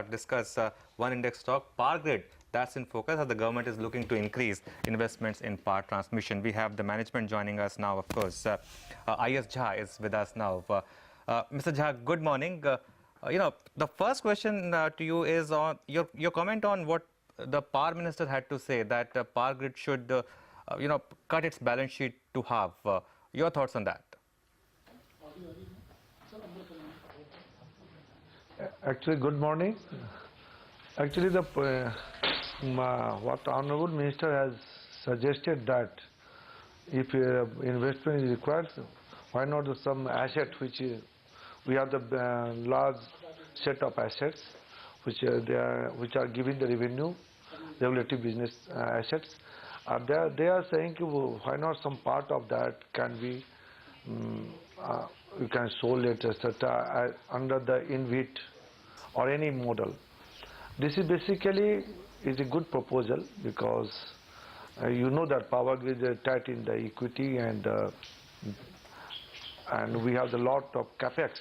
discuss one index stock, Power Grid. That's in focus as the government is looking to increase investments in power transmission. We have the management joining us now, of course. I.S. Jha is with us now. Mr. Jha, good morning. The first question to you is on your comment on what the Power Minister had to say, that Power Grid should, cut its balance sheet to half. Your thoughts on that? Actually, good morning. Actually, what Honorable Minister has suggested that if investment is required, why not some asset which we have the large set of assets which are giving the revenue, regulative business assets. They are saying why not some part of that can be you can sold it, etc. Under the InvIT or any model. This is basically a good proposal because you know that Power Grid is tight in the equity and we have a lot of capex.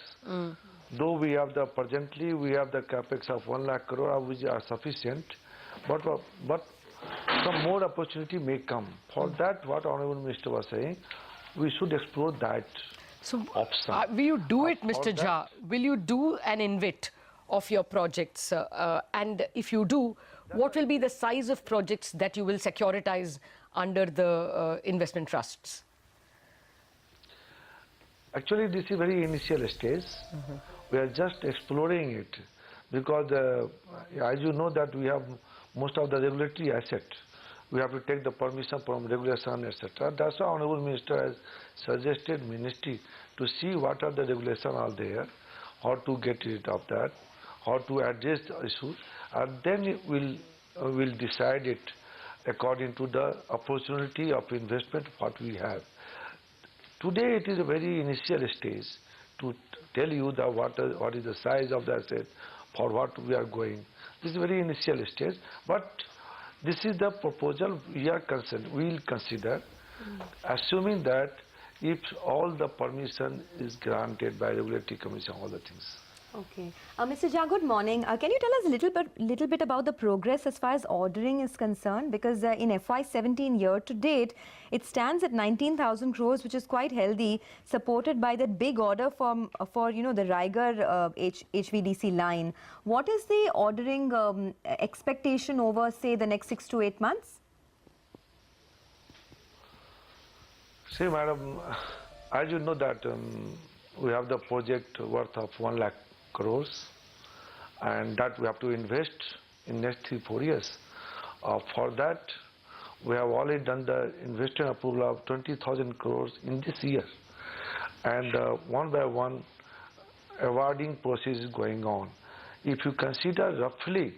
Though we have presently we have the capex of 1 lakh crore which are sufficient, but some more opportunity may come. For that, what Honorable Minister was saying, we should explore that. So, will you do it, Mr. Jha? Will you do an InvIT of your projects? And if you do, what will be the size of projects that you will securitize under the investment trusts? Actually, this is very initial stage. We are just exploring it because, as you know, that we have most of the regulatory asset. We have to take the permission from regulation, etc. That's why Honorable Minister has suggested Ministry to see what are the regulations are there, how to get rid of that, how to address the issues, and then we'll decide it according to the opportunity of investment what we have. Today it is a very initial stage to tell you that what is the size of the asset, for what we are going. This is very initial stage, but this is the proposal we are concerned. We will consider, assuming that if all the permission is granted by regulatory commission, all the things. Okay. Mr. Jha, good morning. Can you tell us a little bit about the progress as far as ordering is concerned? Because in FY17 year to date, it stands at 19,000 crores, which is quite healthy, supported by that big order for the Raigarh HVDC line. What is the ordering expectation over, say, the next 6 to 8 months? See, madam, as you know that we have the project worth of 1 lakh crores, and that we have to invest in next 3-4 years. For that, we have already done the investment approval of 20,000 crores in this year, and one by one awarding process is going on. If you consider roughly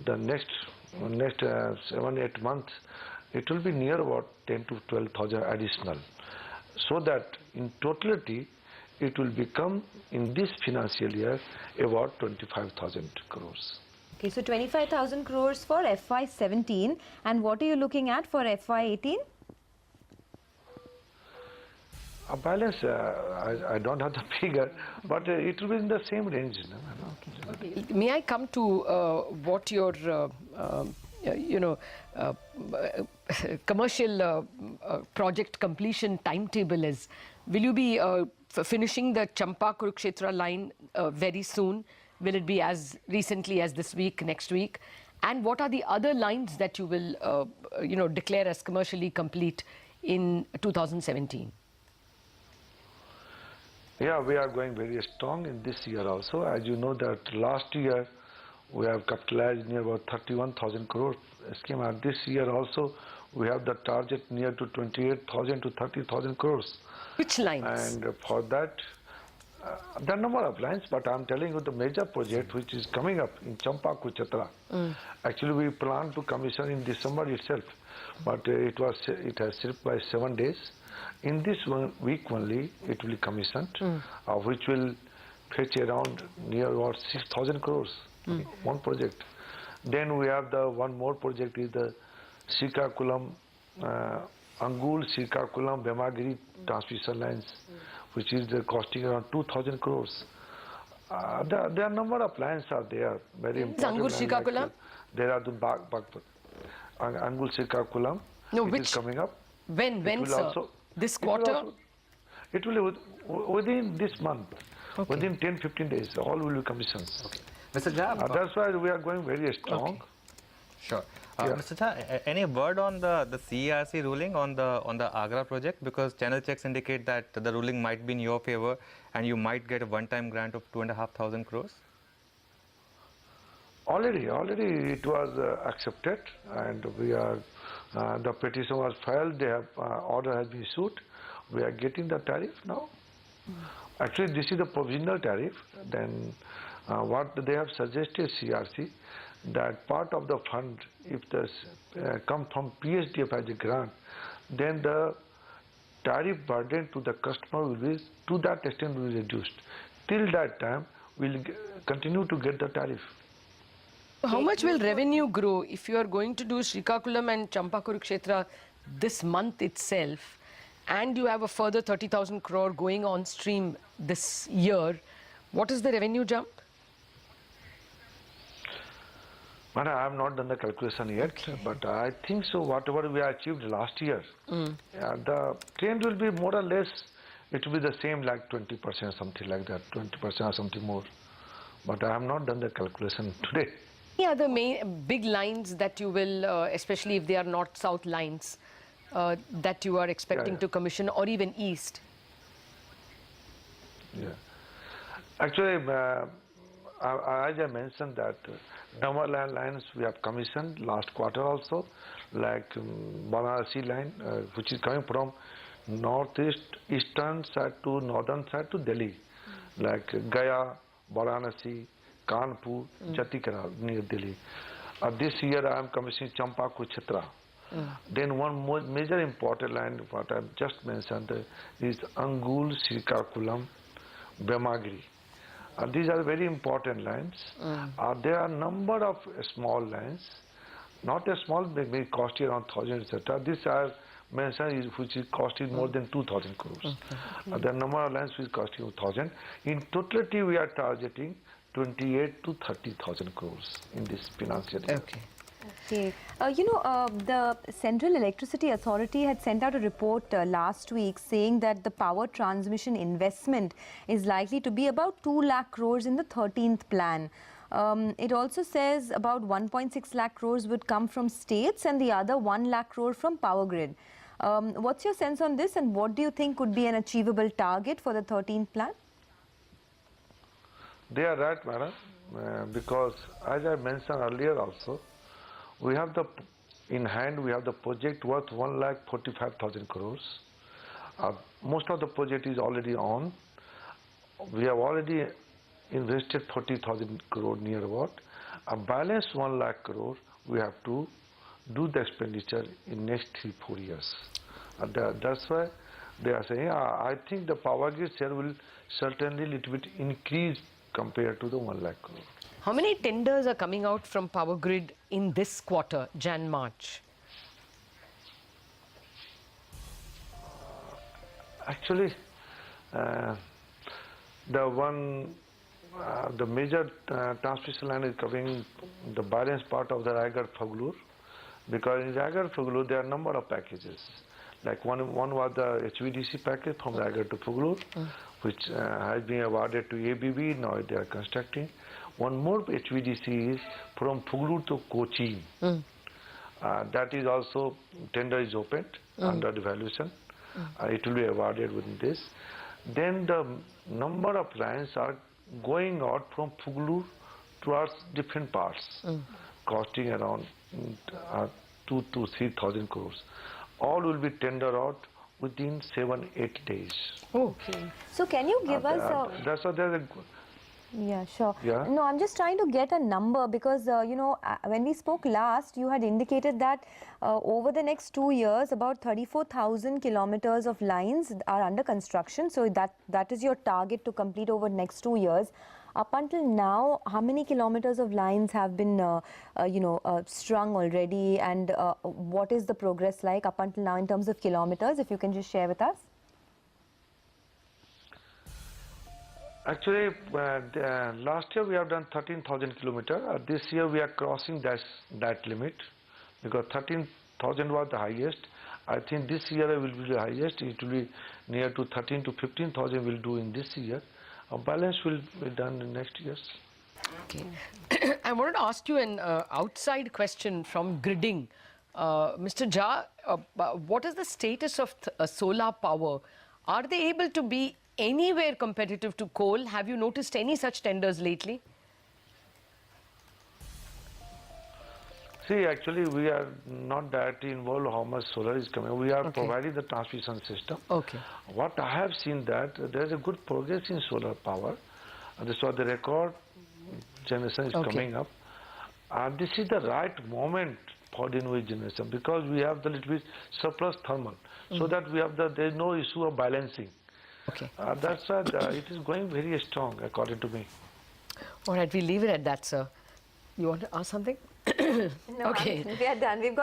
the next 7-8 months, it will be near about 10 to 12,000 additional, so that in totality it will become in this financial year about 25,000 crores. Okay, so 25,000 crores for FY17, and what are you looking at for FY18? A balance, I don't have the figure, but it will be in the same range. Okay. May I come to what your commercial project completion timetable is? Will you be finishing the Champa-Kurukshetra line very soon? Will it be as recently as this week, next week? And what are the other lines that you will, declare as commercially complete in 2017? Yeah, we are going very strong in this year also. As you know that last year we have capitalized near about 31,000 crore scheme, and this year also we have the target near to 28,000 to 30,000 crores. Which lines? And for that, the number of lines, but I'm telling you the major project which is coming up in Champa-Kurukshetra. Actually, we plan to commission in December itself, but it has slipped by 7 days. In this week only, it will be commissioned, which will fetch around near about 6,000 crores, one project. Then we have the one more project is the Srikakulam, Angul, Srikakulam, Bemagiri transmission lines, which is costing around 2,000 crores. There are number of lines are there, very important. Angur lines Srikakulam? There are the Angur Srikakulam. No, It which? is coming up. When, It will sir? also- This it will quarter? also- It will be within this month, Okay. within 10-15 days, all will be commissioned. Mr. Jha, That's why we are going very strong. sure. Yeah. Mr. Jha, any word on the CERC ruling on the Agra project? Because channel checks indicate that the ruling might be in your favor and you might get a one-time grant of 2,500 crores. Already it was accepted, and we are the petition was filed. They have order has been issued. We are getting the tariff now. Actually, this is the provisional tariff. Then what they have suggested CRC, that part of the fund, if this come from PSDF as a grant, then the tariff burden to the customer will be to that extent will be reduced. Till that time, we'll continue to get the tariff. How much will revenue grow if you are going to do Srikakulam and Champakurukshetra this month itself, and you have a further 30,000 crore going on stream this year? What is the revenue jump? Man, I have not done the calculation yet, but I think so. Whatever we achieved last year, the trend will be more or less. It will be the same, like 20%, something like that, 20% or something more. But I have not done the calculation today. Any other main big lines that you will, especially if they are north-south lines, that you are expecting Yeah. to commission, or even east? Yeah. Actually, as I mentioned that number lines we have commissioned last quarter also, like Varanasi line, which is coming from eastern side to northern side to Delhi, like Gaya, Varanasi, Kanpur, Jatikara near Delhi. This year I am commissioning Champakurukshetra. Then one more major important line, what I have just mentioned, is Angul, Srikakulam, Brahmagiri. These are very important lines. There are number of small lines, not a small, maybe costing around 1,000, etc. This I mentioned which is costing more than 2,000 crores. There are number of lines which is costing 1,000. In totality, we are targeting 28 to 30,000 crores in this financial year. Okay. Okay. The Central Electricity Authority had sent out a report last week saying that the power transmission investment is likely to be about 2 lakh crores in the 13th plan. It also says about 1.6 lakh crores would come from states and the other 1 lakh crore from power grid. What's your sense on this, and what do you think could be an achievable target for the 13th plan? They are right, madam, because as I mentioned earlier also, we have in hand we have the project worth 1,45,000 crores. Most of the project is already on. We have already invested 40,000 crore near about. A balance 1 lakh crore we have to do the expenditure in next 3-4 years. That's why they are saying, I think the power grid share will certainly little bit increase compared to the 1 lakh crore. How many tenders are coming out from power grid in this quarter, Jan-March? Actually, the major transmission line is covering the balance part of the Raigad-Faglur, because in Raigad-Faglur there are a number of packages. Like one was the HVDC package from Raigad to Faglur, which has been awarded to ABB. Now they are constructing. One more HVDC is from Faglur to Cochin. That is also, tender is opened under evaluation. It will be awarded within this. Then the number of lines are going out from Faglur towards different parts, costing around 2,000 to 3,000 crores. All will be tendered out within 7-8 days. Okay. So can you give us a... That's why there is a... Yeah, sure. Yeah. No, I'm just trying to get a number because, when we spoke last, you had indicated that over the next 2 years, about 34,000 kilometers of lines are under construction. So that is your target to complete over the next 2 years. Up until now, how many kilometers of lines have been, strung already, and what is the progress like up until now in terms of kilometers? If you can just share with us. Actually, last year we have done 13,000 kilometer. This year we are crossing that limit because 13,000 was the highest. I think this year will be the highest. It will be near to 13 to 15,000 we'll do in this year. A balance will be done in next years. Okay. I wanted to ask you an outside question from gridding. Mr. Jha, what is the status of solar power? Are they able to be anywhere competitive to coal? Have you noticed any such tenders lately? See, actually, we are not directly involved how much solar is coming. We are providing the transmission system. Okay. What I have seen that there is a good progress in solar power. This was the record generation is coming up. And this is the right moment for the new generation because we have the little bit surplus thermal. So that we have there is no issue of balancing. Okay. That's why it is going very strong according to me. All right, we'll leave it at that, sir. You want to ask something? No, Okay. we are done. We've got